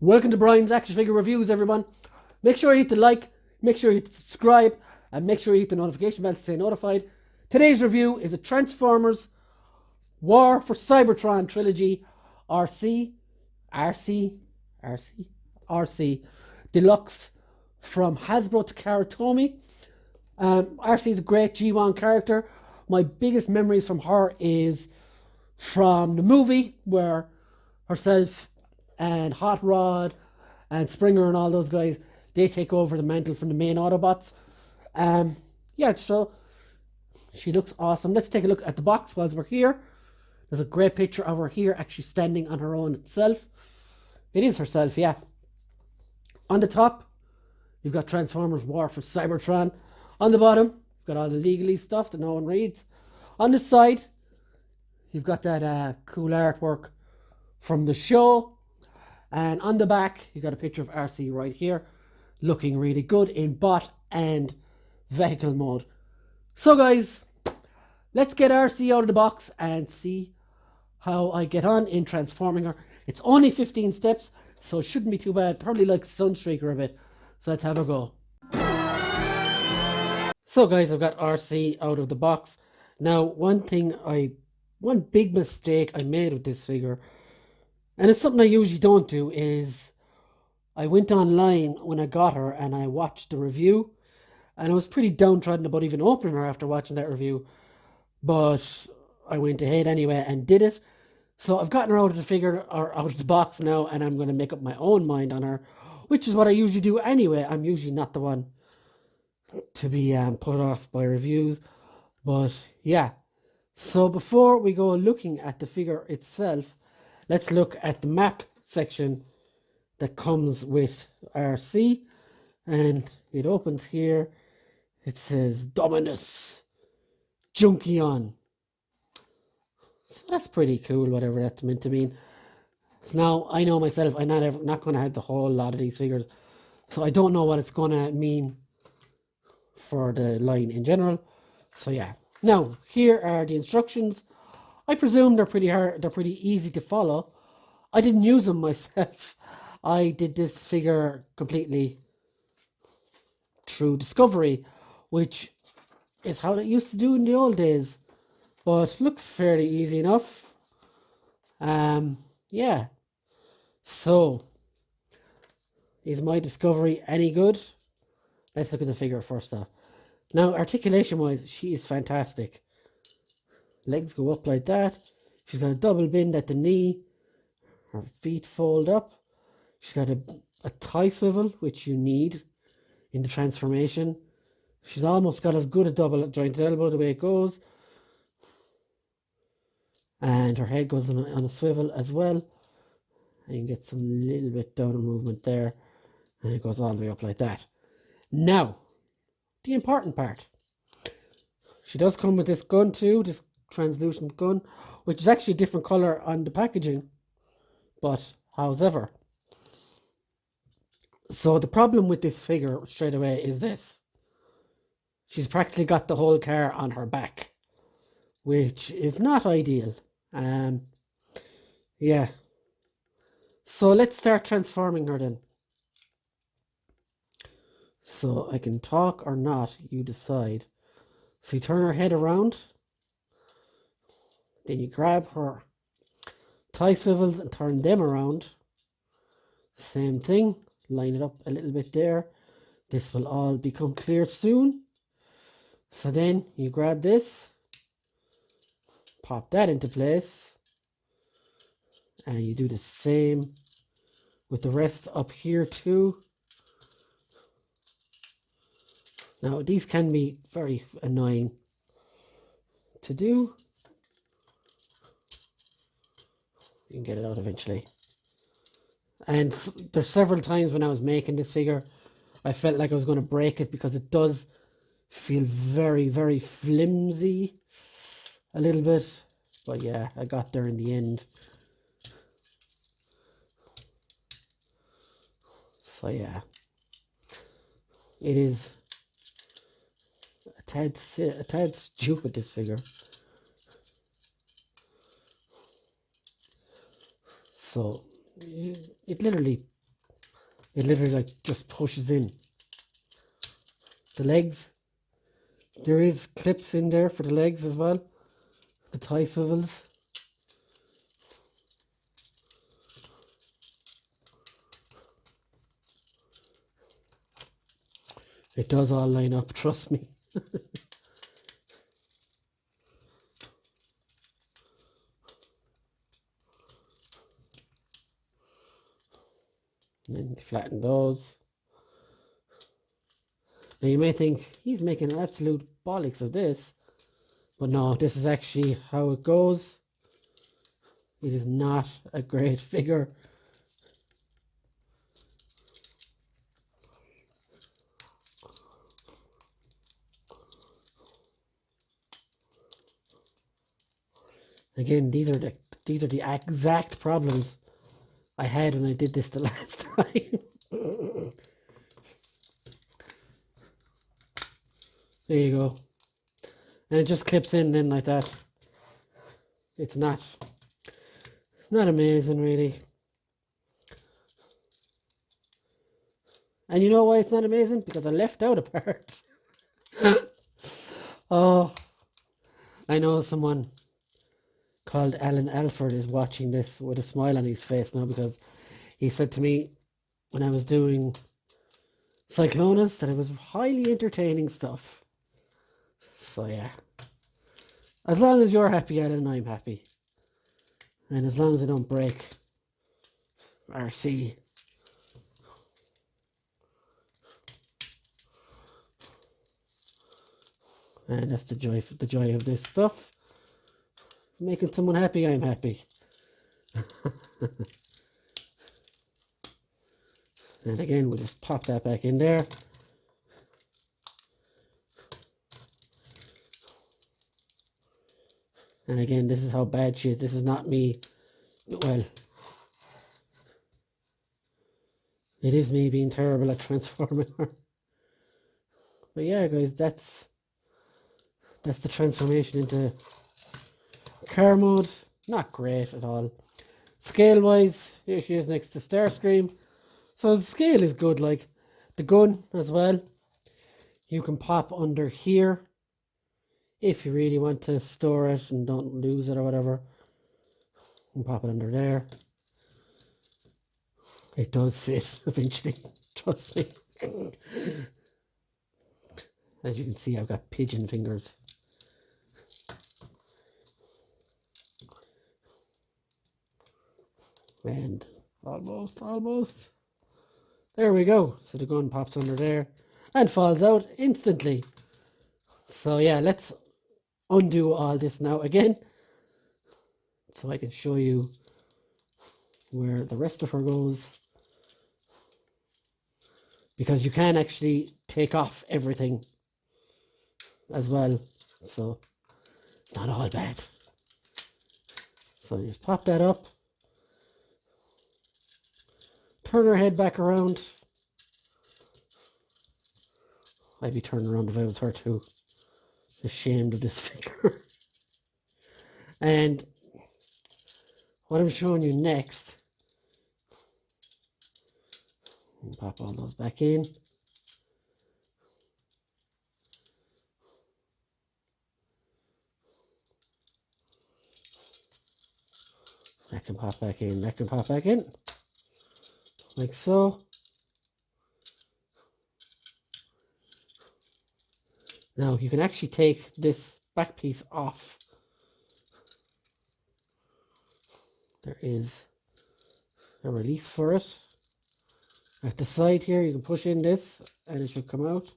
Welcome to Brian's Action Figure Reviews, everyone. Make sure you hit the like, make sure you hit the subscribe, and make sure you hit the notification bell to stay notified. Today's review is a Transformers War for Cybertron Trilogy Arcee Deluxe from Hasbro to Karatomi. Arcee is a great G1 character. My biggest memories from her is from the movie where herself and Hot Rod and Springer and all those guys, they take over the mantle from the main Autobots. Yeah, so she looks awesome. Let's take a look at the box while we're here. There's a great picture of her here actually standing on her own itself. It is herself, yeah. On the top, you've got Transformers War for Cybertron. On the bottom, you've got all the legalese stuff that no one reads. On the side, you've got that cool artwork from the show. And on the back, you've got a picture of Arcee right here, looking really good in bot and vehicle mode. So guys, let's get Arcee out of the box and see how I get on in transforming her. It's only 15 steps, so it shouldn't be too bad. Probably like Sunstreaker a bit. So let's have a go. So guys, I've got Arcee out of the box. Now, one big mistake I made with this figure, and it's something I usually don't do, is I went online when I got her and I watched the review, and I was pretty downtrodden about even opening her after watching that review, but I went ahead anyway and did it. So I've gotten her out of the figure, or out of the box now, and I'm going to make up my own mind on her, which is what I usually do anyway. I'm usually not the one to be put off by reviews, but yeah. So before we go looking at the figure itself, let's look at the map section that comes with Arcee, and it opens here. It says Dominus Junkion. So that's pretty cool, whatever that's meant to mean. So now, I know myself, I'm not going to have the whole lot of these figures, so I don't know what it's going to mean for the line in general. So yeah. Now, here are the instructions. I presume they're pretty easy to follow. I didn't use them myself. I did this figure completely through Discovery, which is how they used to do in the old days. But looks fairly easy enough. Yeah. So, is my Discovery any good? Let's look at the figure first off. Now, articulation-wise, she is fantastic. Legs go up like that. She's got a double bend at the knee. Her feet fold up. She's got a tie swivel, which you need in the transformation. She's almost got as good a double jointed elbow the way it goes. And her head goes on a swivel as well. And you can get some little bit down movement there. And it goes all the way up like that. Now, the important part. She does come with this gun too, this translucent gun, which is actually a different colour on the packaging. But, however, so the problem with this figure straight away is this. She's practically got the whole car on her back, which is not ideal. Yeah. So let's start transforming her then. So I can talk or not, you decide. So you turn her head around. Then you grab her tie swivels and turn them around. Same thing. Line it up a little bit there. This will all become clear soon. So then you grab this. Pop that into place. And you do the same with the rest up here too. Now, these can be very annoying to do. You can get it out eventually. And there's several times when I was making this figure, I felt like I was going to break it because it does feel very, very flimsy a little bit. But yeah, I got there in the end. So yeah, it is a tad stupid, this figure. So it literally It literally like just pushes in. The legs, there is clips in there for the legs as well. The tie swivels. It does all line up, trust me. And then flatten those. Now you may think he's making an absolute bollocks of this, but no, this is actually how it goes. It is not a great figure. Again, these are the exact problems I had when I did this the last time. There you go. And it just clips in then like that. It's not amazing really. And you know why it's not amazing? Because I left out a part. Oh, I know someone called Alan Alford is watching this with a smile on his face now, because he said to me when I was doing Cyclonus that it was highly entertaining stuff. So yeah, as long as you're happy, Alan, I'm happy. And as long as I don't break Arcee. And that's the joy of this stuff. Making someone happy, I'm happy. And again, we'll just pop that back in there. And again, this is how bad she is. This is not me. Well, it is me being terrible at transforming her. But yeah, guys, that's the transformation into car mode. Not great at all. Scale wise, here she is next to Starscream. So the scale is good, like the gun as well. You can pop under here if you really want to store it and don't lose it or whatever. You can pop it under there. It does fit eventually, trust me. As you can see, I've got pigeon fingers. And almost. There we go. So the gun pops under there and falls out instantly. So yeah, let's undo all this now again, so I can show you where the rest of her goes. Because you can actually take off everything as well. So it's not all bad. So just pop that up. Turn her head back around. I'd be turning around if I was her too. Ashamed of this figure. And what I'm showing you next, pop all those back in. That can pop back in, that can pop back in. Like so. Now you can actually take this back piece off. There is a release for it. At the side here, you can push in this and it should come out.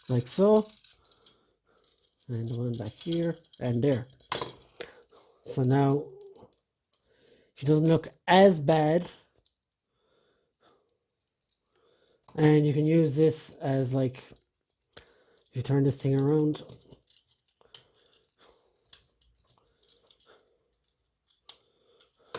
Like so. And the one back here and there. So now she doesn't look as bad. And you can use this as like, if you turn this thing around,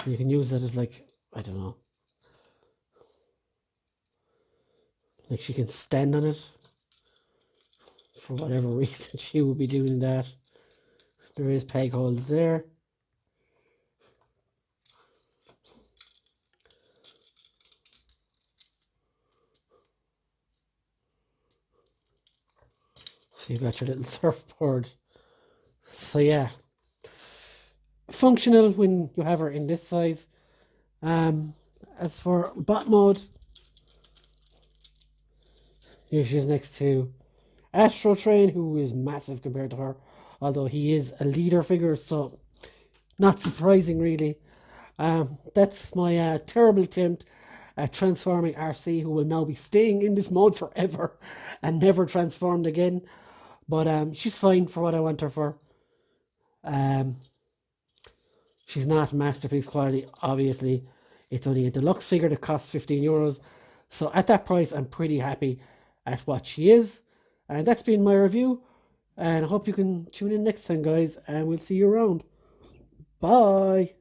you can use it as like, I don't know, like she can stand on it. For whatever reason she will be doing that. There is peg holes there. So you got your little surfboard. So yeah, functional when you have her in this size. As for bot mode, here she is next to Astro Train, who is massive compared to her, although he is a leader figure, so not surprising really. That's my terrible attempt at transforming Arcee, who will now be staying in this mode forever and never transformed again. But she's fine for what I want her for. Um, she's not masterpiece quality, obviously. It's only a deluxe figure that costs €15. So at that price, I'm pretty happy at what she is. And that's been my review. And I hope you can tune in next time, guys. And we'll see you around. Bye.